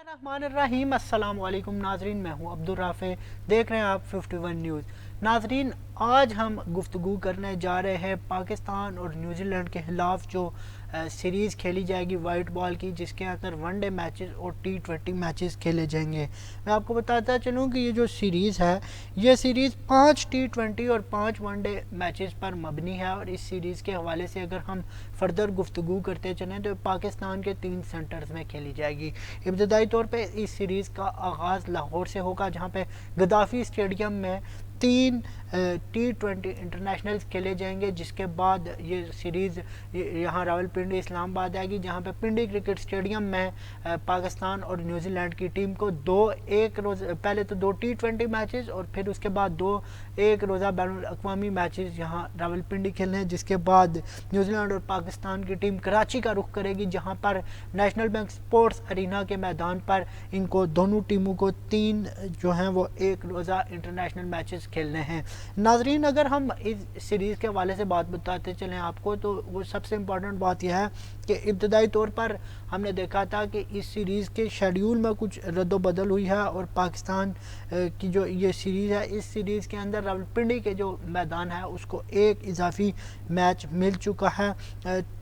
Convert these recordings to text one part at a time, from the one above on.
बिस्मिल्लाहिर्रहमानिर्रहीम। अस्सलाम वालेकुम नाजरीन, मैं हूं अब्दुल राफ़े, देख रहे हैं आप 51 न्यूज़। नाजरीन, आज हम गुफ्तगू करने जा रहे हैं पाकिस्तान और न्यूजीलैंड के ख़िलाफ़ जो सीरीज़ खेली जाएगी वाइट बॉल की, जिसके अंदर वनडे मैचेस और T20 मैचेस खेले जाएंगे। मैं आपको बताता चलूँ कि ये जो सीरीज़ है, ये सीरीज़ 5 T20 और 5 वनडे मैचेस पर मबनी है। और इस सीरीज़ के हवाले से अगर हम फर्दर गुफ्तगू करते चलें तो पाकिस्तान के 3 सेंटर्स में खेली जाएगी। इब्तदाई तौर पे इस सीरीज़ का आगाज़ लाहौर से होगा, जहाँ पे गद्दाफ़ी स्टेडियम में 3 T20 इंटरनेशनल्स खेले जाएंगे। जिसके बाद ये सीरीज़ यहाँ रावलपिंडी इस्लामाबाद आएगी, जहाँ पे पिंडी क्रिकेट स्टेडियम में पाकिस्तान और न्यूजीलैंड की टीम को पहले तो 2 T20 मैचेस और फिर उसके बाद 2 एक रोज़ा बैनुल अक़वामी मैचेस यहाँ रावलपिंडी खेलने हैं। जिसके बाद न्यूजीलैंड और पाकिस्तान की टीम कराची का रुख करेगी, जहाँ पर नेशनल बैंक स्पोर्ट्स अरीना के मैदान पर इनको दोनों टीमों को 3 जो हैं वो एक रोज़ा इंटरनेशनल मैचेस खेलने हैं। नाजरीन, अगर हम इस सीरीज़ के हवाले से बात बताते चलें आपको, तो वो सबसे इम्पॉर्टेंट बात यह है कि इब्तदाई तौर पर हमने देखा था कि इस सीरीज़ के शेड्यूल में कुछ रद्द-ओ-बदल हुई है और पाकिस्तान की जो ये सीरीज़ है, इस सीरीज़ के अंदर रावलपिंडी के जो मैदान है उसको एक इजाफी मैच मिल चुका है।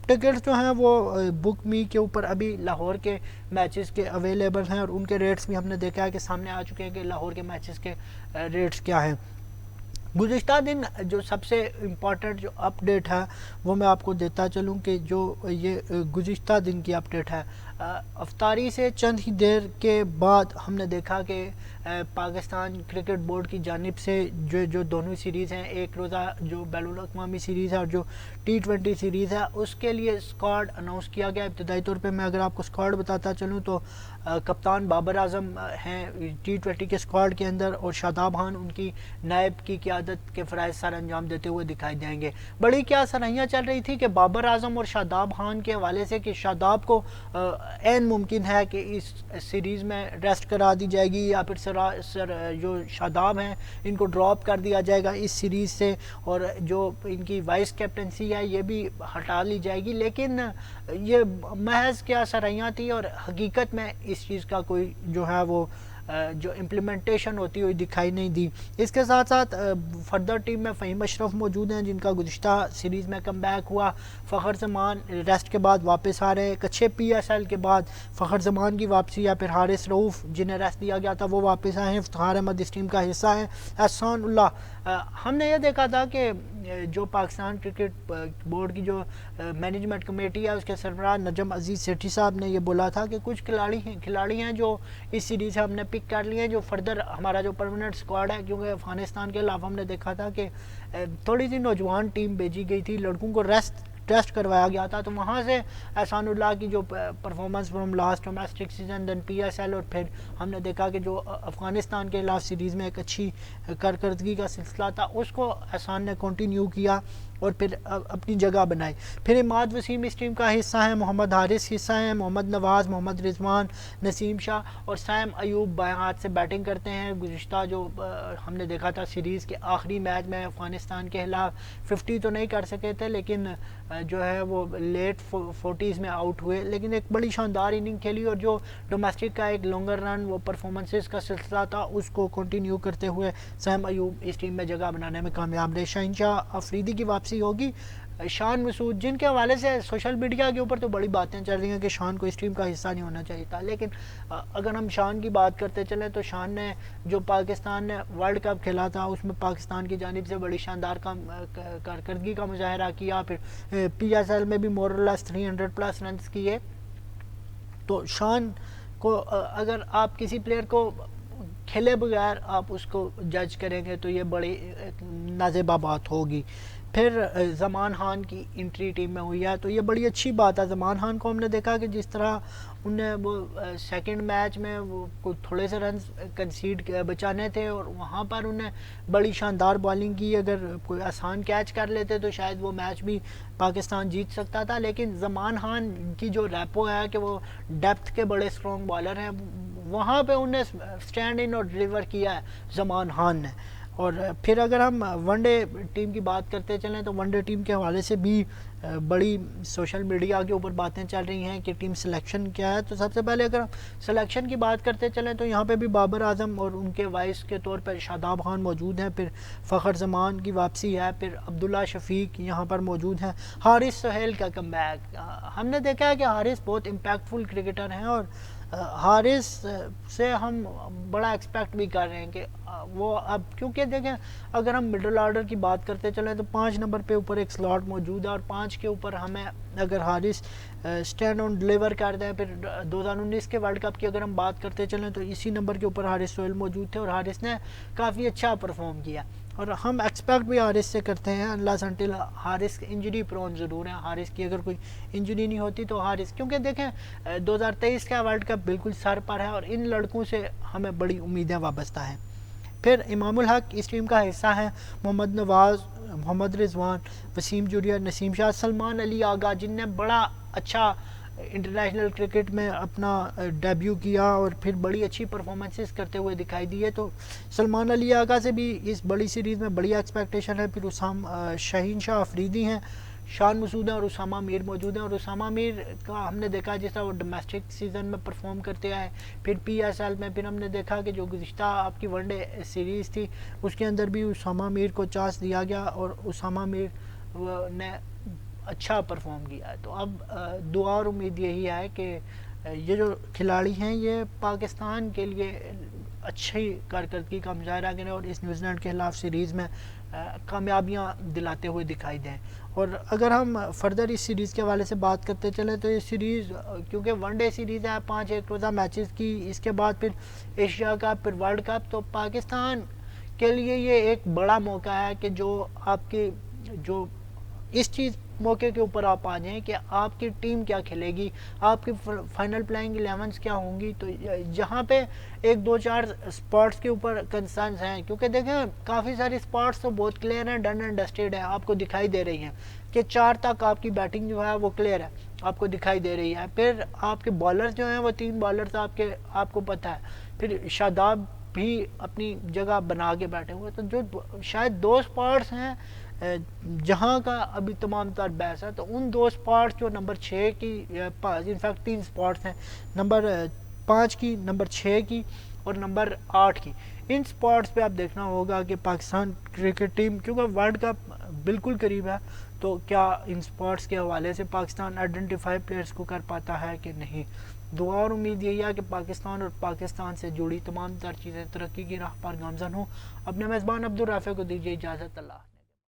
टिकट्स जो हैं वो बुक मी के ऊपर अभी लाहौर के मैचेस के अवेलेबल हैं और उनके रेट्स भी हमने देखा है कि सामने आ चुके हैं कि लाहौर के मैचेस के रेट्स क्या हैं। गुज़िश्ता दिन जो सबसे इम्पॉर्टेंट जो अपडेट है वो मैं आपको देता चलूँ कि जो ये गुज़िश्ता दिन की अपडेट है, अफ्तारी से चंद ही देर के बाद हमने देखा कि पाकिस्तान क्रिकेट बोर्ड की जानिब से जो दोनों सीरीज़ हैं, एक रोज़ा जो बैनुल अक़वामी सीरीज़ है और जो T20 सीरीज़ है, उसके लिए स्क्वाड अनाउंस किया गया। इब्तदाई तौर पे मैं अगर आपको स्क्वाड बताता चलूँ तो कप्तान बाबर आजम हैं T20 के स्क्वाड के अंदर, और शादाब खान उनकी नायब की क़ियादत के फ़राइज़ सर अंजाम देते हुए दिखाई देंगे। बड़ी क्या सराहियाँ चल रही थी कि बाबर आजम और शादाब खान के हवाले से कि शादाब को ऐन मुमकिन है कि इस सीरीज़ में रेस्ट करा दी जाएगी या फिर जो शादाब हैं इनको ड्रॉप कर दिया जाएगा इस सीरीज़ से, और जो इनकी वाइस कैप्टनसी है ये भी हटा ली जाएगी। लेकिन ये महज क्या सराहियाँ थी और हकीकत में इस चीज़ का कोई जो है वो जो इम्प्लीमेंटेशन होती हुई दिखाई नहीं दी। इसके साथ साथ फर्दर टीम में फ़हीम अशरफ मौजूद हैं, जिनका गुज़िश्ता सीरीज़ में कम बैक हुआ। फ़खर ज़मान रेस्ट के बाद वापस आ रहे हैं। एक अच्छे PSL के बाद फ़खर ज़मान की वापसी, या फिर हारिस रऊफ़ जिन्हें रेस्ट दिया गया था वो वापस आए हैं। इफ्तिखार अहमद इस टीम का हिस्सा है। एहसान उल्लाह, हमने ये देखा था कि जो पाकिस्तान क्रिकेट बोर्ड की जो मैनेजमेंट कमेटी है उसके सरबराह नजम अजीज़ सेठी साहब ने ये बोला था कि कुछ खिलाड़ी हैं जो इस सीरीज़ से हमने पिक कर लिए हैं, जो फर्दर हमारा जो परमानेंट स्क्वाड है, क्योंकि अफ़गानिस्तान के अलावा हमने देखा था कि थोड़ी सी नौजवान टीम भेजी गई थी, लड़कों को टेस्ट करवाया गया था, तो वहाँ से एहसानुल्लाह की जो performance from last domestic season then PSL, और फिर हमने देखा कि जो अफ़गानिस्तान के खिलाफ सीरीज़ में एक अच्छी कारकर्दगी का सिलसिला था उसको एहसान ने कंटिन्यू किया और फिर अपनी जगह बनाई। फिर इमाद वसीम इस टीम का हिस्सा है, मोहम्मद हारिस हिस्सा है, मोहम्मद नवाज़, मोहम्मद रिजवान, नसीम शाह और सैम अयूब बाएं हाथ से बैटिंग करते हैं। गुज़िश्ता जो हमने देखा था सीरीज़ के आखिरी मैच में अफ़गानिस्तान के खिलाफ 50 तो नहीं कर सके थे, लेकिन जो है वो लेट 40s में आउट हुए, लेकिन एक बड़ी शानदार इनिंग खेली और जो डोमेस्टिक का एक लॉन्गर रन वो परफॉर्मेंसेस का सिलसिला था उसको कंटिन्यू करते हुए सैम अयूब इस टीम में जगह बनाने में कामयाब रहे। शहनशाह अफरीदी की वापसी होगी। शान मसूद, जिनके हवाले से सोशल मीडिया के ऊपर तो बड़ी बातें चल रही हैं कि शान को इस टीम का हिस्सा नहीं होना चाहिए था, लेकिन अगर हम शान की बात करते चलें तो शान ने जो पाकिस्तान ने वर्ल्ड कप खेला था उसमें पाकिस्तान की जानिब से बड़ी शानदार कारकर्दगी का मुजाहरा किया। फिर PSL में भी मोरलेस 300+ रन किए। तो शान को अगर आप किसी प्लेयर को खेले बगैर आप उसको जज करेंगे तो ये बड़ी नाज़ेबा बात होगी। फिर ज़मान खान की एंट्री टीम में हुई है, तो ये बड़ी अच्छी बात है। ज़मान खान को हमने देखा कि जिस तरह उन्हें वो सेकंड मैच में वो थोड़े से रन कंसीड बचाने थे और वहाँ पर उन्हें बड़ी शानदार बॉलिंग की। अगर कोई आसान कैच कर लेते तो शायद वो मैच भी पाकिस्तान जीत सकता था, लेकिन ज़मान खान की जो रैपो है कि वो डेप्थ के बड़े स्ट्रॉन्ग बॉलर हैं, वहाँ पे उन्हें स्टैंड इन और डिलीवर किया है ज़मान खान ने। اور پھر اگر ہم ون ڈے ٹیم کی بات کرتے چلیں تو ون ڈے ٹیم کے حوالے سے بھی بڑی سوشل میڈیا کے اوپر باتیں چل رہی ہیں کہ ٹیم سلیکشن کیا ہے. تو سب سے پہلے اگر ہم سلیکشن کی بات کرتے چلیں تو یہاں پہ بھی بابر اعظم اور ان کے وائس کے طور پر شاداب خان موجود ہیں, پھر فخر زمان کی واپسی ہے, پھر عبداللہ شفیق یہاں پر موجود ہیں, حارث سہیل کا کم بیک. ہم نے دیکھا ہے کہ حارث بہت امپیکٹفل کرکٹر ہیں اور حارث سے ہم بڑا ایکسپیکٹ بھی کر رہے ہیں کہ وہ اب, کیونکہ دیکھیں اگر ہم مڈل آرڈر کی بات کرتے چلیں تو 5 نمبر پہ اوپر ایک سلاٹ موجود ہے, اور 5 کے اوپر ہمیں اگر حارث اسٹینڈ آن ڈلیور کر دیں. پھر 2019 کے ورلڈ کپ کی اگر ہم بات کرتے چلیں تو اسی نمبر کے اوپر حارث سہیل موجود تھے, اور حارث نے کافی اچھا پرفارم کیا, اور ہم ایکسپیکٹ بھی حارث سے کرتے ہیں اللہ سنٹل. حارث انجری پرون ضرور ہے, حارث کی اگر کوئی انجری نہیں ہوتی تو حارث, کیونکہ دیکھیں 2023 کا ورلڈ کپ بالکل سر پر ہے اور ان لڑکوں سے ہمیں بڑی امیدیں وابستہ ہیں. پھر امام الحق اس ٹیم کا حصہ ہیں, محمد نواز, محمد رضوان, وسیم جوریہ, نسیم شاہ, سلمان علی آغا جن نے بڑا اچھا انٹرنیشنل کرکٹ میں اپنا ڈیبیو کیا اور پھر بڑی اچھی پرفارمنسز کرتے ہوئے دکھائی دی ہے. تو سلمان علی آغا سے بھی اس بڑی سیریز میں بڑی ایکسپیکٹیشن ہے. پھر شاہین شاہ افریدی ہیں, شان مسعود ہیں, اور اسامہ میر موجود ہیں. اور اسامہ میر کا ہم نے دیکھا جس طرح وہ ڈومیسٹک سیزن میں پرفارم کرتے آئے, پھر پی ایس ایل میں پھر ہم نے دیکھا کہ جو گزشتہ آپ کی ون ڈے سیریز تھی اس کے اندر بھی اسامہ میر کو چانس دیا گیا اور اسامہ میر نے اچھا پرفارم کیا ہے. تو اب دعا اور امید یہی ہے کہ یہ جو کھلاڑی ہیں یہ پاکستان کے لیے اچھی کارکردگی کا مظاہرہ کریں اور اس نیوزی لینڈ کے خلاف سیریز میں کامیابیاں دلاتے ہوئے دکھائی دیں. اور اگر ہم فردر اس سیریز کے حوالے سے بات کرتے چلیں تو یہ سیریز کیونکہ ون ڈے سیریز ہے 5 ایک روزہ میچز کی, اس کے بعد پھر ایشیا کپ, پھر ورلڈ کپ, تو پاکستان کے لیے یہ ایک بڑا موقع ہے کہ جو آپ کی جو اس چیز موقع کے اوپر آپ آ جائیں کہ آپ کی ٹیم کیا کھیلے گی, آپ کی فائنل پلینگ 11 کیا ہوں گی. تو جہاں پہ 1-2-4 اسپاٹس کے اوپر کنسرنز ہیں, کیونکہ دیکھیں کافی ساری اسپاٹس تو بہت کلیئر ہیں, ڈن اینڈ ڈسٹڈ ہیں, آپ کو دکھائی دے رہی ہیں کہ 4 تک آپ کی بیٹنگ جو ہے وہ کلیئر ہے, آپ کو دکھائی دے رہی ہے. پھر آپ کے بالرز جو ہیں وہ 3 بالرز آپ کو پتہ ہے, پھر شاداب بھی اپنی جگہ بنا کے بیٹھے ہوئے. تو جو شاید 2 اسپاٹس ہیں جہاں کا ابھی تمام تر بحث ہے, تو ان 2 اسپاٹس جو نمبر 6 کی, انفیکٹ 3 اسپاٹس ہیں, نمبر 5 کی, نمبر 6 کی اور نمبر 8 کی, ان اسپاٹس پہ آپ دیکھنا ہوگا کہ پاکستان کرکٹ ٹیم کیونکہ ورلڈ کپ بالکل قریب ہے تو کیا ان اسپاٹس کے حوالے سے پاکستان آئیڈینٹیفائی پلیئرس کو کر پاتا ہے کہ نہیں. دعا اور امید یہی ہے کہ پاکستان اور پاکستان سے جڑی تمام تر چیزیں ترقی کی راہ پر گامزن ہوں. اپنے میزبان عبدالرافع کو دیجیے اجازت. اللہ.